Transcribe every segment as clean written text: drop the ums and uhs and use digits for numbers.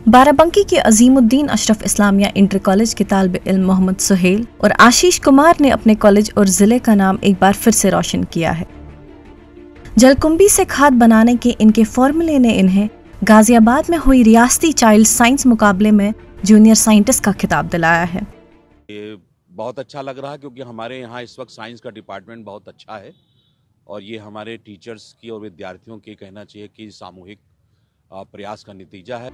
बाराबंकी के Azimuddin Ashraf Islamia inter college के तालिब इल्म मोहम्मद सुहेल और आशीष कुमार ने अपने कॉलेज और जिले का नाम एक बार फिर से रोशन किया है। जलकुंभी से खाद बनाने के इनके फॉर्मूले ने इन्हें गाजियाबाद में हुई रियासती चाइल्ड साइंस मुकाबले में जूनियर साइंटिस्ट का खिताब दिलाया है। ये बहुत अच्छा लग रहा है क्योंकि हमारे यहाँ इस वक्त साइंस का डिपार्टमेंट बहुत अच्छा है और ये हमारे टीचर्स की और विद्यार्थियों की कहना चाहिए कि सामूहिक प्रयास का नतीजा है।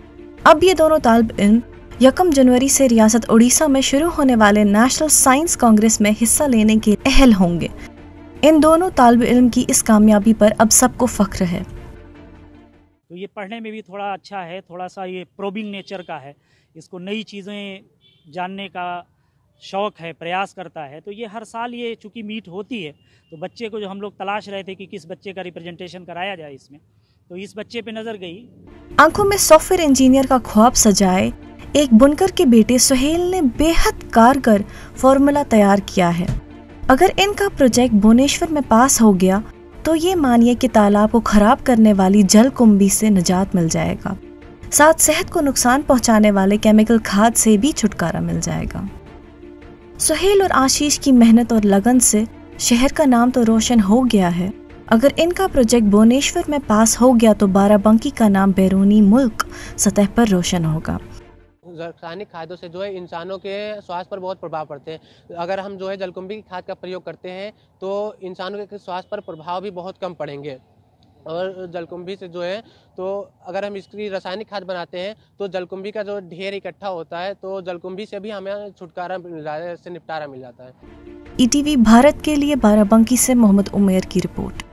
अब ये दोनों तालिब इल्म 1 जनवरी से रियासत उड़ीसा में शुरू होने वाले नेशनल साइंस कांग्रेस में हिस्सा लेने के अहल होंगे। इन दोनों तालिब इल्म की इस कामयाबी पर अब सबको फख्र है। तो ये पढ़ने में भी थोड़ा अच्छा है, थोड़ा सा ये प्रोबिंग नेचर का है, इसको नई चीज़ें जानने का शौक़ है, प्रयास करता है। तो ये हर साल ये चूँकि मीट होती है तो बच्चे को जो हम लोग तलाश रहे थे कि किस बच्चे का रिप्रेजेंटेशन कराया जाए इसमें, तो इस बच्चे पे नज़र गई। आंखों में सॉफ्टवेयर इंजीनियर का ख्वाब सजाए एक बुनकर के बेटे सुहेल ने बेहद कारगर फॉर्मूला तैयार किया है। अगर इनका प्रोजेक्ट भुवनेश्वर में पास हो गया तो ये मानिए कि तालाब को खराब करने वाली जलकुंभी से निजात मिल जाएगा, साथ सेहत को नुकसान पहुंचाने वाले केमिकल खाद से भी छुटकारा मिल जाएगा। सुहेल और आशीष की मेहनत और लगन से शहर का नाम तो रोशन हो गया है। अगर इनका प्रोजेक्ट भुवनेश्वर में पास हो गया तो बाराबंकी का नाम बैरूनी मुल्क सतह पर रोशन होगा। रासायनिक खादों से जो है इंसानों के स्वास्थ्य पर बहुत प्रभाव पड़ते हैं। अगर हम जो है जलकुंभी की खाद का प्रयोग करते हैं तो इंसानों के स्वास्थ्य पर प्रभाव भी बहुत कम पड़ेंगे। और जलकुंभी से जो है तो अगर हम इसकी रासायनिक खाद बनाते हैं तो जलकुंभी का जो ढेर इकट्ठा होता है तो जलकुंभी से भी हमें छुटकारा से निपटारा मिल जाता है। ईटीवी भारत के लिए बाराबंकी से मोहम्मद उमेर की रिपोर्ट।